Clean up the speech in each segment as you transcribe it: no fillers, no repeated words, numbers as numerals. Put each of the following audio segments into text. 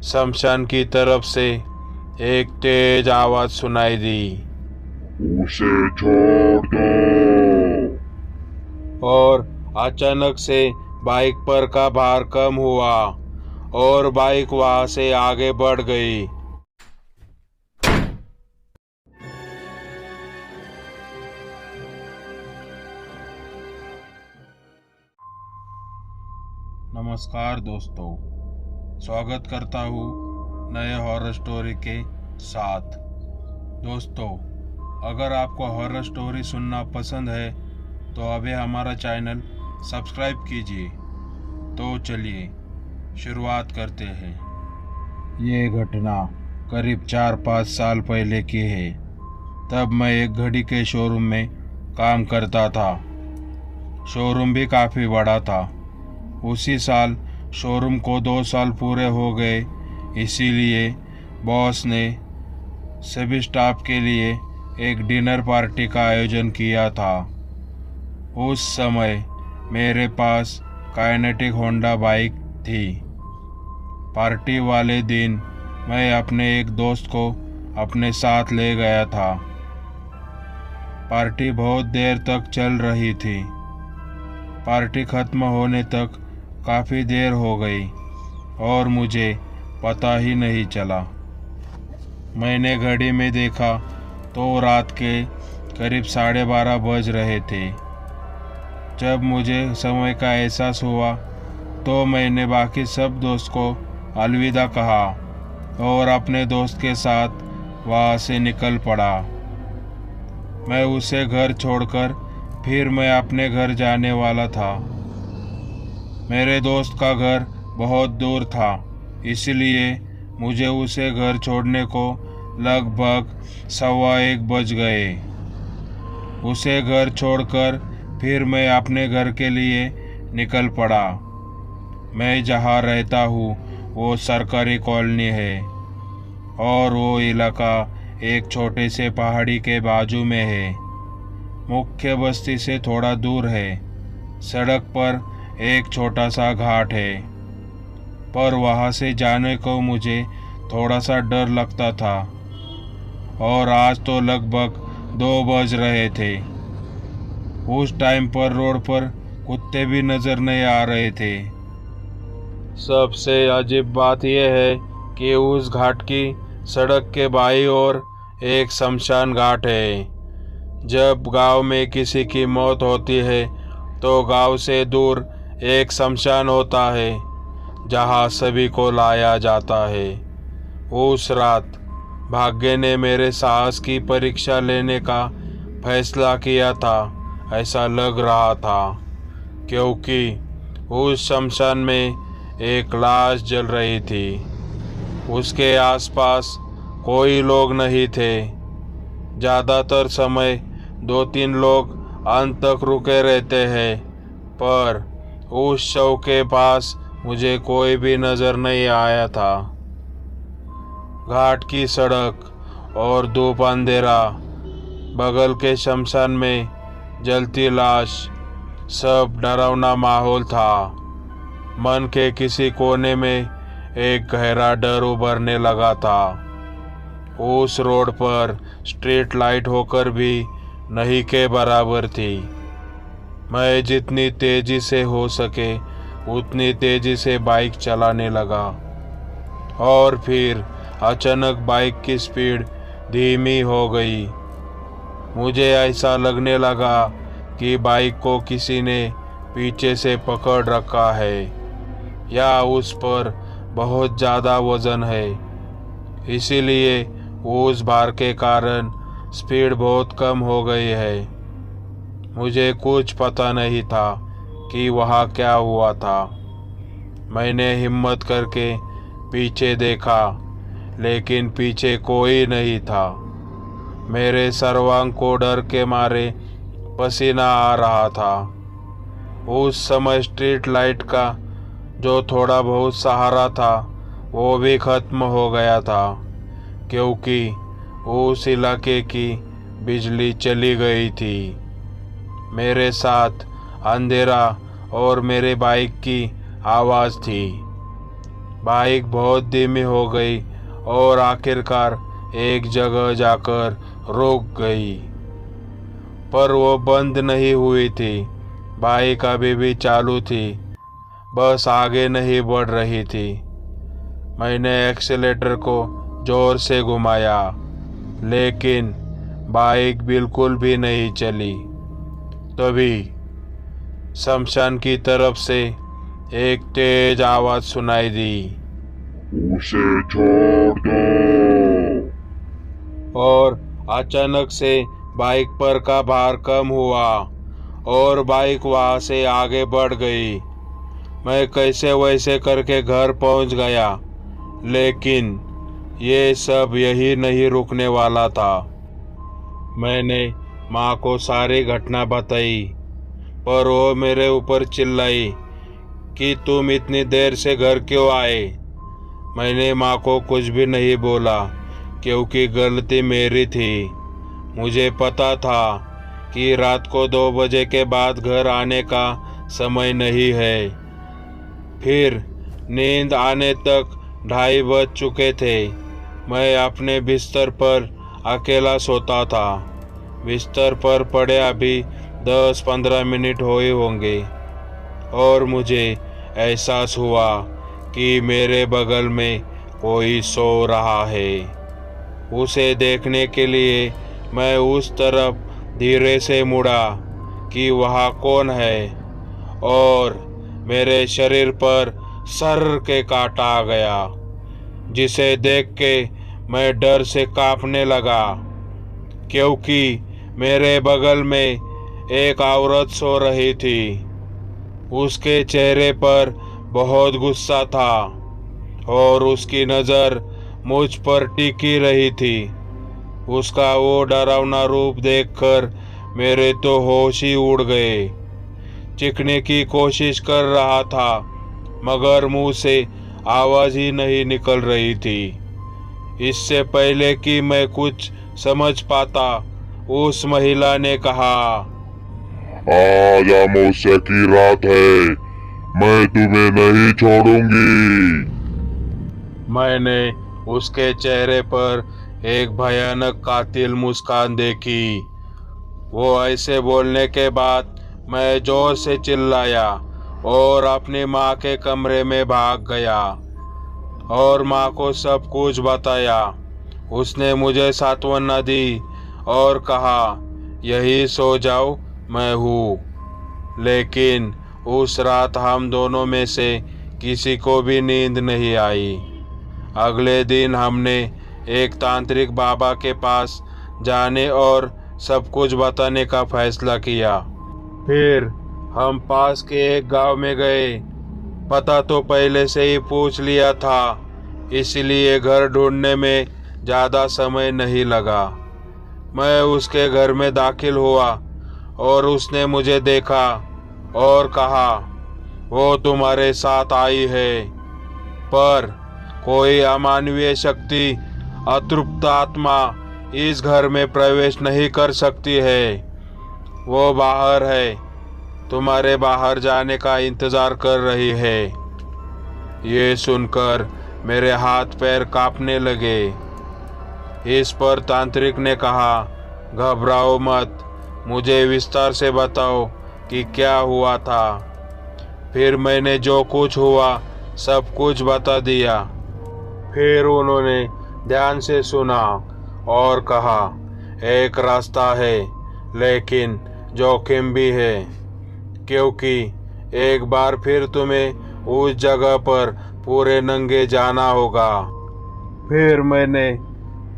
शमशान की तरफ से एक तेज आवाज सुनाई दी। उसे छोड़ दो। और अचानक से बाइक पर का भार कम हुआ और बाइक वहां से आगे बढ़ गई। नमस्कार दोस्तों, स्वागत करता हूँ नए हॉरर स्टोरी के साथ। दोस्तों, अगर आपको हॉरर स्टोरी सुनना पसंद है तो अभी हमारा चैनल सब्सक्राइब कीजिए। तो चलिए शुरुआत करते हैं। ये घटना करीब 4-5 साल पहले की है। तब मैं एक घड़ी के शोरूम में काम करता था। शोरूम भी काफ़ी बड़ा था। उसी साल शोरूम को 2 साल पूरे हो गए, इसीलिए बॉस ने सभी स्टाफ के लिए एक डिनर पार्टी का आयोजन किया था। उस समय मेरे पास काइनेटिक होंडा बाइक थी। पार्टी वाले दिन मैं अपने एक दोस्त को अपने साथ ले गया था। पार्टी बहुत देर तक चल रही थी। पार्टी खत्म होने तक काफ़ी देर हो गई और मुझे पता ही नहीं चला। मैंने घड़ी में देखा तो रात के करीब 12:30 बज रहे थे। जब मुझे समय का एहसास हुआ तो मैंने बाकी सब दोस्त को अलविदा कहा और अपने दोस्त के साथ वहाँ से निकल पड़ा। मैं उसे घर छोड़कर फिर मैं अपने घर जाने वाला था। मेरे दोस्त का घर बहुत दूर था, इसलिए मुझे उसे घर छोड़ने को लगभग 1:15 बज गए। उसे घर छोड़कर फिर मैं अपने घर के लिए निकल पड़ा। मैं जहाँ रहता हूँ वो सरकारी कॉलोनी है और वो इलाका एक छोटे से पहाड़ी के बाजू में है। मुख्य बस्ती से थोड़ा दूर है। सड़क पर एक छोटा सा घाट है, पर वहाँ से जाने को मुझे थोड़ा सा डर लगता था। और आज तो लगभग 2 बज रहे थे। उस टाइम पर रोड पर कुत्ते भी नजर नहीं आ रहे थे। सबसे अजीब बात यह है कि उस घाट की सड़क के बाईं ओर एक शमशान घाट है। जब गांव में किसी की मौत होती है तो गांव से दूर एक शमशान होता है जहां सभी को लाया जाता है। उस रात भाग्य ने मेरे साहस की परीक्षा लेने का फैसला किया था, ऐसा लग रहा था, क्योंकि उस शमशान में एक लाश जल रही थी। उसके आसपास कोई लोग नहीं थे। ज़्यादातर समय 2-3 लोग अंत तक रुके रहते हैं, पर उस शव के पास मुझे कोई भी नजर नहीं आया था। घाट की सड़क और धूप अंधेरा, बगल के शमशान में जलती लाश, सब डरावना माहौल था। मन के किसी कोने में एक गहरा डर उभरने लगा था। उस रोड पर स्ट्रीट लाइट होकर भी नहीं के बराबर थी। मैं जितनी तेजी से हो सके उतनी तेजी से बाइक चलाने लगा और फिर अचानक बाइक की स्पीड धीमी हो गई। मुझे ऐसा लगने लगा कि बाइक को किसी ने पीछे से पकड़ रखा है या उस पर बहुत ज़्यादा वजन है। इसीलिए उस भार के कारण स्पीड बहुत कम हो गई है। मुझे कुछ पता नहीं था कि वहाँ क्या हुआ था। मैंने हिम्मत करके पीछे देखा, लेकिन पीछे कोई नहीं था। मेरे सर्वांग को डर के मारे पसीना आ रहा था। उस समय स्ट्रीट लाइट का जो थोड़ा बहुत सहारा था वो भी खत्म हो गया था, क्योंकि उस इलाके की बिजली चली गई थी। मेरे साथ अंधेरा और मेरे बाइक की आवाज़ थी। बाइक बहुत धीमी हो गई और आखिरकार एक जगह जाकर रुक गई, पर वो बंद नहीं हुई थी। बाइक अभी भी चालू थी, बस आगे नहीं बढ़ रही थी। मैंने एक्सीलेटर को जोर से घुमाया, लेकिन बाइक बिल्कुल भी नहीं चली। तभी शमशान की तरफ से एक तेज आवाज सुनाई दी, उसे छोड़ दो। और अचानक से बाइक पर का भार कम हुआ और बाइक वहां से आगे बढ़ गई। मैं कैसे वैसे करके घर पहुंच गया, लेकिन ये सब यही नहीं रुकने वाला था। मैंने माँ को सारी घटना बताई, पर वो मेरे ऊपर चिल्लाई कि तुम इतनी देर से घर क्यों आए। मैंने माँ को कुछ भी नहीं बोला, क्योंकि गलती मेरी थी। मुझे पता था कि रात को 2 बजे के बाद घर आने का समय नहीं है। फिर नींद आने तक 2:30 बज चुके थे। मैं अपने बिस्तर पर अकेला सोता था। बिस्तर पर पड़े अभी 10-15 मिनट हुए होंगे और मुझे एहसास हुआ कि मेरे बगल में कोई सो रहा है। उसे देखने के लिए मैं उस तरफ धीरे से मुड़ा कि वहाँ कौन है, और मेरे शरीर पर सर के काट आ गया, जिसे देख के मैं डर से कांपने लगा, क्योंकि मेरे बगल में एक औरत सो रही थी। उसके चेहरे पर बहुत गुस्सा था और उसकी नज़र मुझ पर टिकी रही थी। उसका वो डरावना रूप देखकर मेरे तो होश ही उड़ गए। चीखने की कोशिश कर रहा था, मगर मुंह से आवाज ही नहीं निकल रही थी। इससे पहले कि मैं कुछ समझ पाता, उस महिला ने कहा, आज अमावस्या की रात है, मैं तुम्हें नहीं छोड़ूंगी। मैंने उसके चेहरे पर एक भयानक कातिल मुस्कान देखी। वो ऐसे बोलने के बाद मैं जोर से चिल्लाया और अपनी माँ के कमरे में भाग गया और माँ को सब कुछ बताया। उसने मुझे सांत्वना दी और कहा, यही सो जाओ, मैं हूँ। लेकिन उस रात हम दोनों में से किसी को भी नींद नहीं आई। अगले दिन हमने एक तांत्रिक बाबा के पास जाने और सब कुछ बताने का फैसला किया। फिर हम पास के एक गांव में गए। पता तो पहले से ही पूछ लिया था, इसलिए घर ढूंढने में ज़्यादा समय नहीं लगा। मैं उसके घर में दाखिल हुआ और उसने मुझे देखा और कहा, वो तुम्हारे साथ आई है, पर कोई अमानवीय शक्ति, अतृप्त आत्मा इस घर में प्रवेश नहीं कर सकती है। वो बाहर है, तुम्हारे बाहर जाने का इंतजार कर रही है। ये सुनकर मेरे हाथ पैर कांपने लगे। इस पर तांत्रिक ने कहा, घबराओ मत, मुझे विस्तार से बताओ कि क्या हुआ था। फिर मैंने जो कुछ हुआ सब कुछ बता दिया। फिर उन्होंने ध्यान से सुना और कहा, एक रास्ता है, लेकिन जोखिम भी है, क्योंकि एक बार फिर तुम्हें उस जगह पर पूरे नंगे जाना होगा। फिर मैंने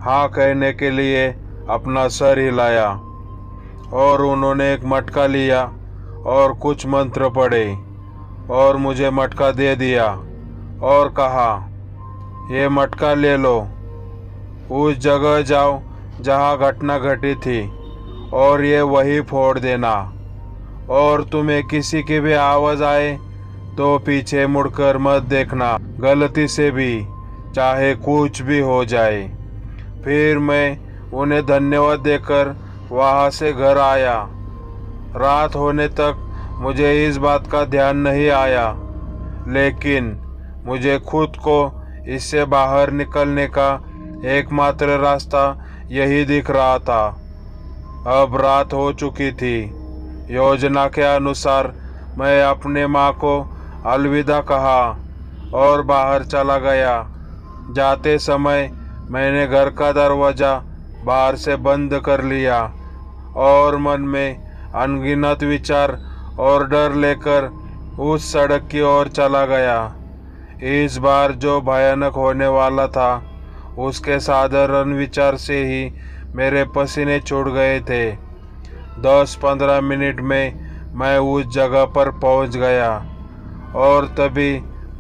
हाँ कहने के लिए अपना सर हिलाया और उन्होंने एक मटका लिया और कुछ मंत्र पढ़े और मुझे मटका दे दिया और कहा, ये मटका ले लो, उस जगह जाओ जहाँ घटना घटी थी और ये वही फोड़ देना, और तुम्हें किसी की भी आवाज़ आए तो पीछे मुड़कर मत देखना, गलती से भी, चाहे कुछ भी हो जाए। फिर मैं उन्हें धन्यवाद देकर वहाँ से घर आया। रात होने तक मुझे इस बात का ध्यान नहीं आया, लेकिन मुझे खुद को इससे बाहर निकलने का एकमात्र रास्ता यही दिख रहा था। अब रात हो चुकी थी। योजना के अनुसार मैं अपने माँ को अलविदा कहा और बाहर चला गया। जाते समय मैंने घर का दरवाज़ा बाहर से बंद कर लिया और मन में अनगिनत विचार और डर लेकर उस सड़क की ओर चला गया। इस बार जो भयानक होने वाला था उसके साधारण विचार से ही मेरे पसीने छूट गए थे। 10-15 मिनट में मैं उस जगह पर पहुंच गया और तभी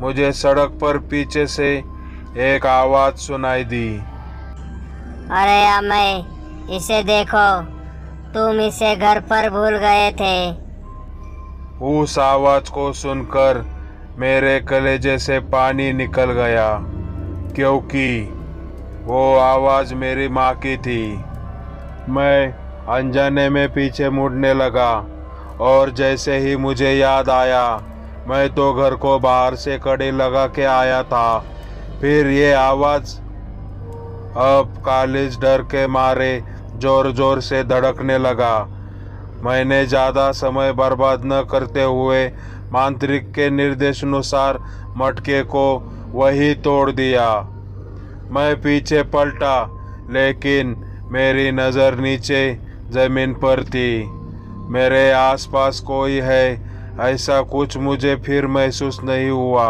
मुझे सड़क पर पीछे से एक आवाज़ सुनाई दी। अरे अमय, इसे देखो, तुम इसे घर पर भूल गए थे। उस आवाज़ को सुनकर मेरे कलेजे से पानी निकल गया, क्योंकि वो आवाज़ मेरी माँ की थी। मैं अनजाने में पीछे मुड़ने लगा और जैसे ही मुझे याद आया, मैं तो घर को बाहर से कड़ी लगा के आया था। फिर ये आवाज़ अब कालिज डर के मारे जोर जोर से धड़कने लगा। मैंने ज़्यादा समय बर्बाद न करते हुए मांत्रिक के निर्देशानुसार मटके को वही तोड़ दिया। मैं पीछे पलटा, लेकिन मेरी नज़र नीचे ज़मीन पर थी। मेरे आसपास कोई है ऐसा कुछ मुझे फिर महसूस नहीं हुआ।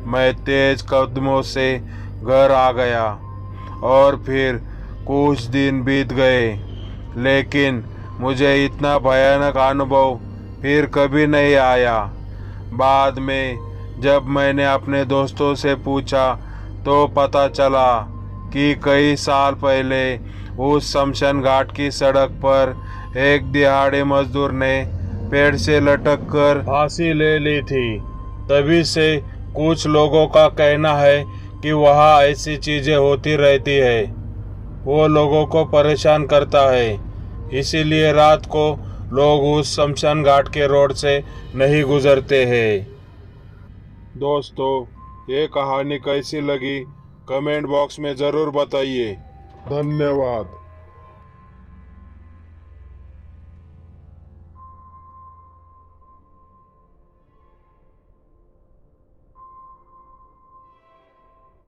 मैं तेज कदमों से घर आ गया और फिर कुछ दिन बीत गए, लेकिन मुझे इतना भयानक अनुभव फिर कभी नहीं आया। बाद में जब मैंने अपने दोस्तों से पूछा तो पता चला कि कई साल पहले उस शमशान घाट की सड़क पर एक दिहाड़ी मजदूर ने पेड़ से लटक कर फांसी ले ली थी। तभी से कुछ लोगों का कहना है कि वहाँ ऐसी चीजें होती रहती है। वो लोगों को परेशान करता है, इसीलिए रात को लोग उस शमशान घाट के रोड से नहीं गुजरते हैं। दोस्तों, ये कहानी कैसी लगी कमेंट बॉक्स में ज़रूर बताइए। धन्यवाद।